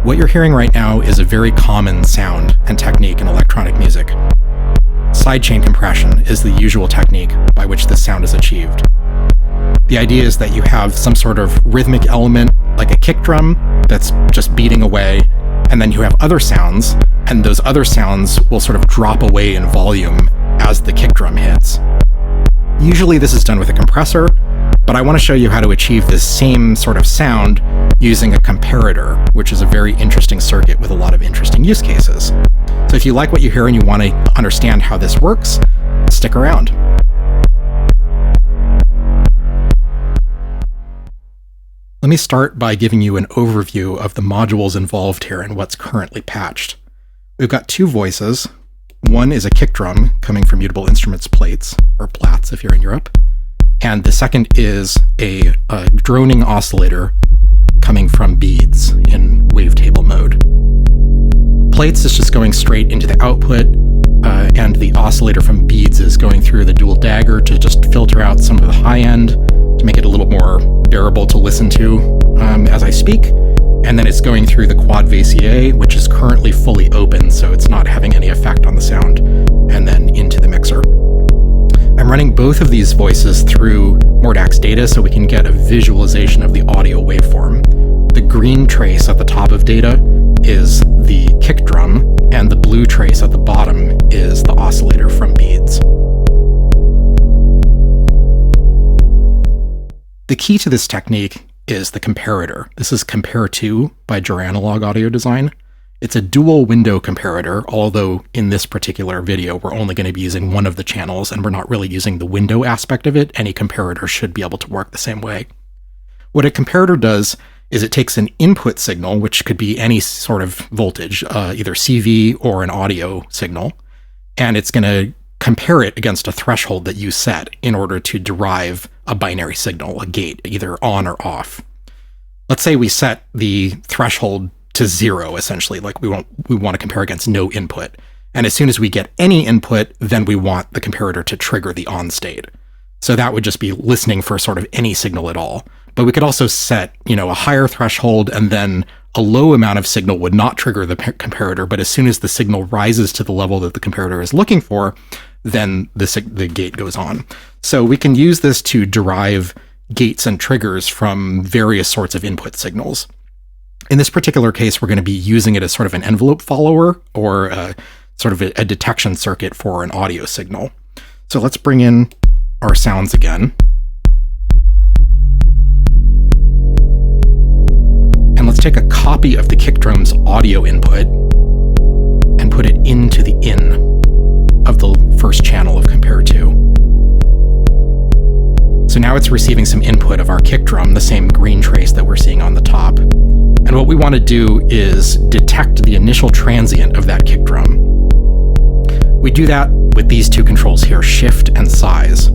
What you're hearing right now is a very common sound and technique in electronic music. Sidechain compression is the usual technique by which this sound is achieved. The idea is that you have some sort of rhythmic element, like a kick drum, that's just beating away, and then you have other sounds, and those other sounds will sort of drop away in volume as the kick drum hits. Usually this is done with a compressor, but I want to show you how to achieve this same sort of sound using a comparator, which is a very interesting circuit with a lot of interesting use cases. So if you like what you hear and you want to understand how this works, stick around. Let me start by giving you an overview of the modules involved here and what's currently patched. We've got two voices. One is a kick drum coming from Mutable Instruments plates, or plats if you're in Europe. And the second is a droning oscillator coming from beads in wavetable mode. Plates is just going straight into the output, and the oscillator from beads is going through the dual dagger to just filter out some of the high end to make it a little more bearable to listen to as I speak. And then it's going through the quad VCA, which is currently fully open, so it's not having any effect on the sound, and then into the mixer. I'm running both of these voices through Mordax data so we can get a visualization of the audio waveform. The green trace at the top of data is the kick drum, and the blue trace at the bottom is the oscillator from beads. The key to this technique is the comparator. This is Compare 2 by Analog Audio Design. It's a dual window comparator, although in this particular video, we're only going to be using one of the channels and we're not really using the window aspect of it. Any comparator should be able to work the same way. What a comparator does is it takes an input signal, which could be any sort of voltage, either CV or an audio signal, and it's going to compare it against a threshold that you set in order to derive a binary signal, a gate, either on or off. Let's say we set the threshold to 0, essentially, like we want to compare against no input. And as soon as we get any input, then we want the comparator to trigger the on state. So that would just be listening for sort of any signal at all. But we could also set, a higher threshold, and then a low amount of signal would not trigger the comparator. But as soon as the signal rises to the level that the comparator is looking for, then the gate goes on. So we can use this to derive gates and triggers from various sorts of input signals. In this particular case, we're going to be using it as sort of an envelope follower, or sort of a detection circuit for an audio signal. So let's bring in our sounds again. And let's take a copy of the kick drum's audio input and put it into the in of the first channel of Compare 2. So now it's receiving some input of our kick drum, the same green trace that we're seeing on the top. And what we want to do is detect the initial transient of that kick drum. We do that with these two controls here, shift and size.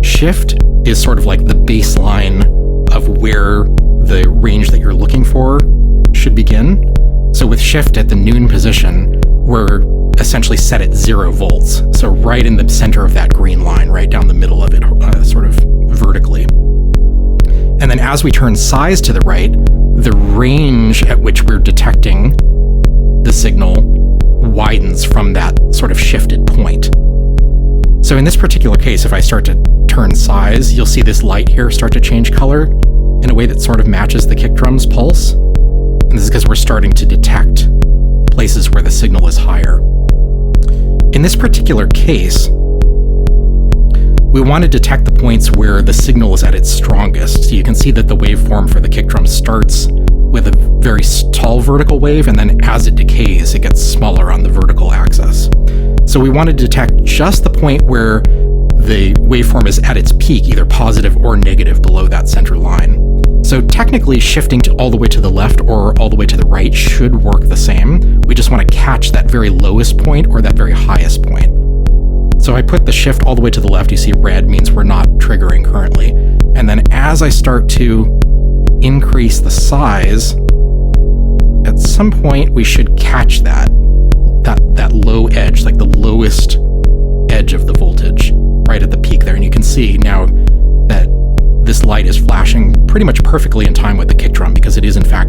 Shift is sort of like the baseline of where the range that you're looking for should begin. So with shift at the noon position, we're essentially set at 0 volts. So right in the center of that green line, right down the middle of it, sort of vertically. And then as we turn size to the right, the range at which we're detecting the signal widens from that sort of shifted point. So in this particular case, if I start to turn size, you'll see this light here start to change color in a way that sort of matches the kick drum's pulse. And this is because we're starting to detect places where the signal is higher. In this particular case, we want to detect the points where the signal is at its strongest. So you can see that the waveform for the kick drum starts with a very tall vertical wave, and then as it decays, it gets smaller on the vertical axis. So we want to detect just the point where the waveform is at its peak, either positive or negative below that center line. So technically, shifting all the way to the left or all the way to the right should work the same. We just want to catch that very lowest point or that very highest point. So I put the shift all the way to the left. You see red means we're not triggering currently. And then as I start to increase the size, at some point we should catch that low edge, like the lowest edge of the voltage, right at the peak there. And you can see now that this light is flashing pretty much perfectly in time with the kick drum, because it is in fact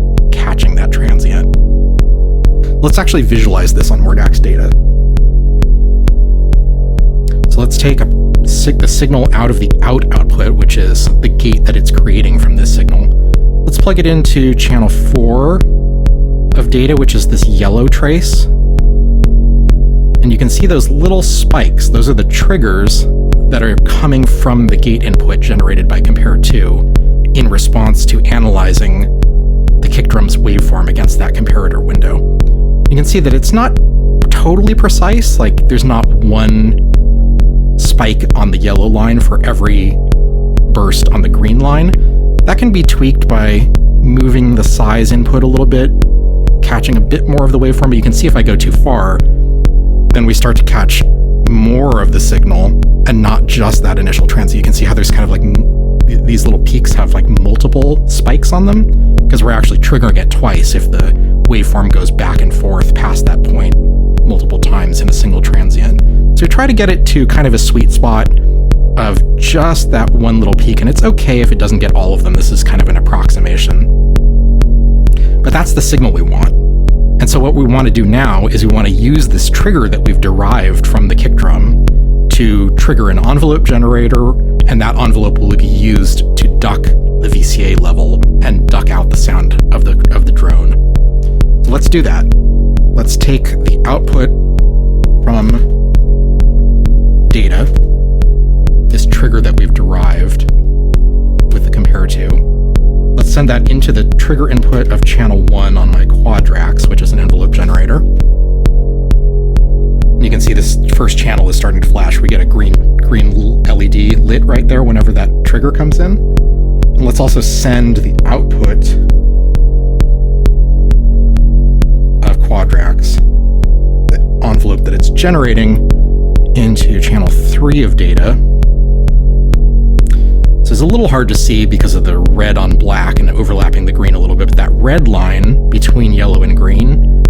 catching that transient. Let's actually visualize this on Mordax data. So let's take the signal out of the output, which is the gate that it's creating from this signal. Let's plug it into channel 4 of data, which is this yellow trace. And you can see those little spikes. Those are the triggers that are coming from the gate input generated by compare2 in response to analyzing the kick drum's waveform against that comparator window. You can see that it's not totally precise, like there's not one spike on the yellow line for every burst on the green line. That can be tweaked by moving the size input a little bit, catching a bit more of the waveform, but you can see if I go too far, then we start to catch more of the signal and not just that initial transient. You can see how there's kind of like these little peaks have like multiple spikes on them because we're actually triggering it twice if the waveform goes back and forth past that point multiple times in a single transient. So try to get it to kind of a sweet spot of just that one little peak, and it's okay if it doesn't get all of them. This is kind of an approximation. But that's the signal we want. And so what we want to do now is we want to use this trigger that we've derived from the kick drum to trigger an envelope generator, and that envelope will be used to duck the VCA level and duck out the sound of the drone. So let's do that. Let's take the output from data, this trigger that we've derived with the compare2. Let's send that into the trigger input of channel 1 on my Quadrax, which is an envelope generator. And you can see this first channel is starting to flash. We get a green LED lit right there whenever that trigger comes in. And let's also send the output of Quadrax, the envelope that it's generating, into channel 3 of data. So it's a little hard to see because of the red on black and overlapping the green a little bit, but that red line between yellow and green,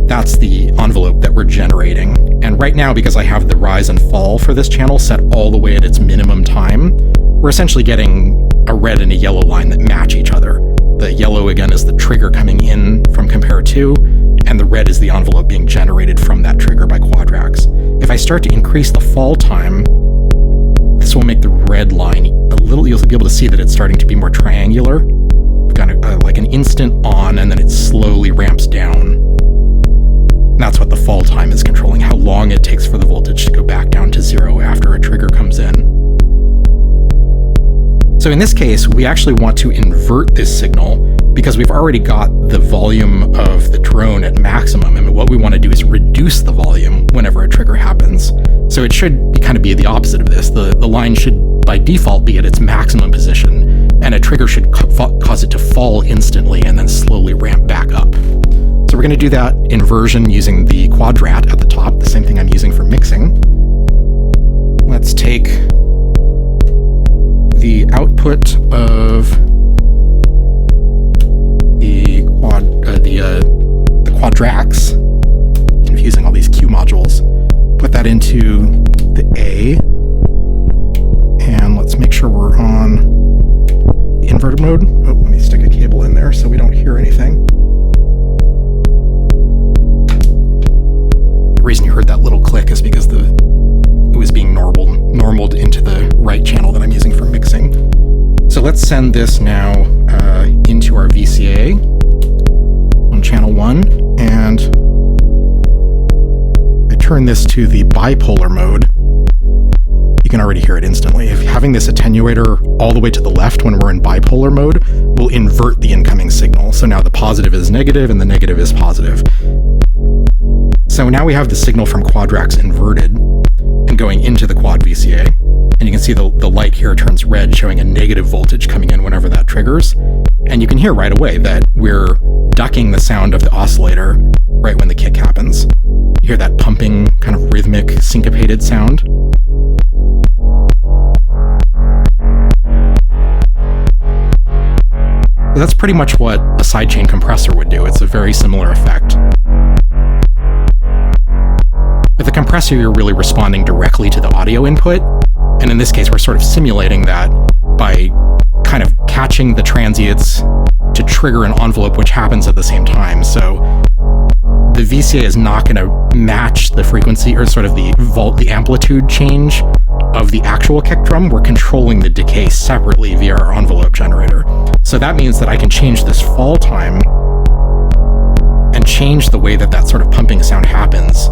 that's the envelope that we're generating. And right now, because I have the rise and fall for this channel set all the way at its minimum time, we're essentially getting a red and a yellow line that match each other. The yellow, again, is the trigger coming in from compare2, and the red is the envelope being generated from that trigger by Quadrax. If I start to increase the fall time, this will make the red line a little, you'll be able to see that it's starting to be more triangular. We've got like an instant on, and then it slowly ramps down. That's what the fall time is controlling, how long it takes for the voltage to go back down to 0 after a trigger comes in. So in this case, we actually want to invert this signal because we've already got the volume of the drone at maximum, and what we want to do is reduce the volume whenever a trigger happens. So it should kind of be the opposite of this. The line should by default be at its maximum position, and a trigger should cause it to fall instantly and then slowly ramp back up. So we're going to do that inversion using the Quadrat at the top, the same thing I'm using for mixing. Let's take the output of the Quadrax, confusing all these Q modules, put that into the A, and let's make sure we're on the inverted mode. Oh, let me stick a cable in there so we don't hear anything. The reason you heard that little click is because it was being normaled into the right channel that I'm using for mixing. So let's send this now into our VCA on channel 1, and I turn this to the bipolar mode. You can already hear it instantly. If having this attenuator all the way to the left when we're in bipolar mode will invert the incoming signal. So now the positive is negative and the negative is positive. So now we have the signal from Quadrax inverted and going into the quad VCA. And you can see the light here turns red, showing a negative voltage coming in whenever that triggers. And you can hear right away that we're ducking the sound of the oscillator right when the kick happens. You hear that pumping, kind of rhythmic, syncopated sound. So that's pretty much what a sidechain compressor would do. It's a very similar effect. With a compressor, you're really responding directly to the audio input. And in this case, we're sort of simulating that by kind of catching the transients to trigger an envelope which happens at the same time. So the VCA is not going to match the frequency or sort of the amplitude change of the actual kick drum. We're controlling the decay separately via our envelope generator. So that means that I can change this fall time and change the way that that sort of pumping sound happens,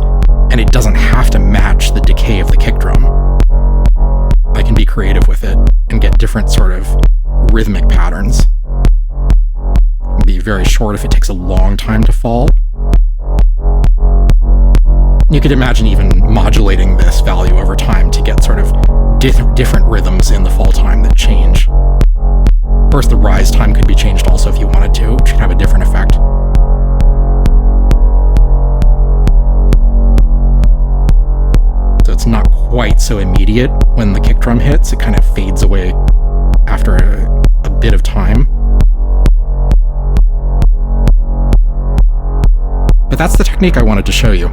and it doesn't have to match the decay of the kick drum. I can be creative with it and get different sort of rhythmic patterns. It can be very short if it takes a long time to fall. You could imagine even modulating this value over time to get sort of different rhythms in the fall time that change. Of course, the rise time could be changed also if you wanted to, which could have a different effect. So it's not quite so immediate when the kick drum hits. It kind of fades away after a bit of time. But that's the technique I wanted to show you.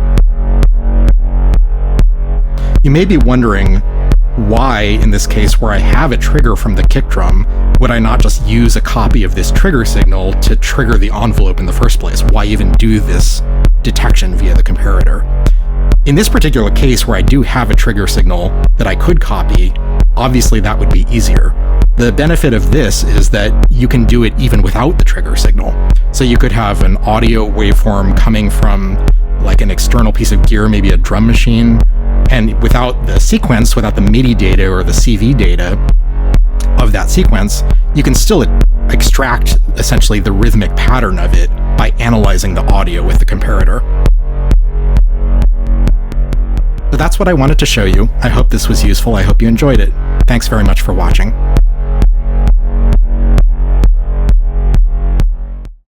You may be wondering why, in this case where I have a trigger from the kick drum, would I not just use a copy of this trigger signal to trigger the envelope in the first place? Why even do this detection via the comparator? In this particular case where I do have a trigger signal that I could copy, obviously that would be easier. The benefit of this is that you can do it even without the trigger signal. So you could have an audio waveform coming from like an external piece of gear, maybe a drum machine, and without the sequence, without the MIDI data or the CV data of that sequence, you can still extract essentially the rhythmic pattern of it by analyzing the audio with the comparator. So that's what I wanted to show you. I hope this was useful. I hope you enjoyed it. Thanks very much for watching.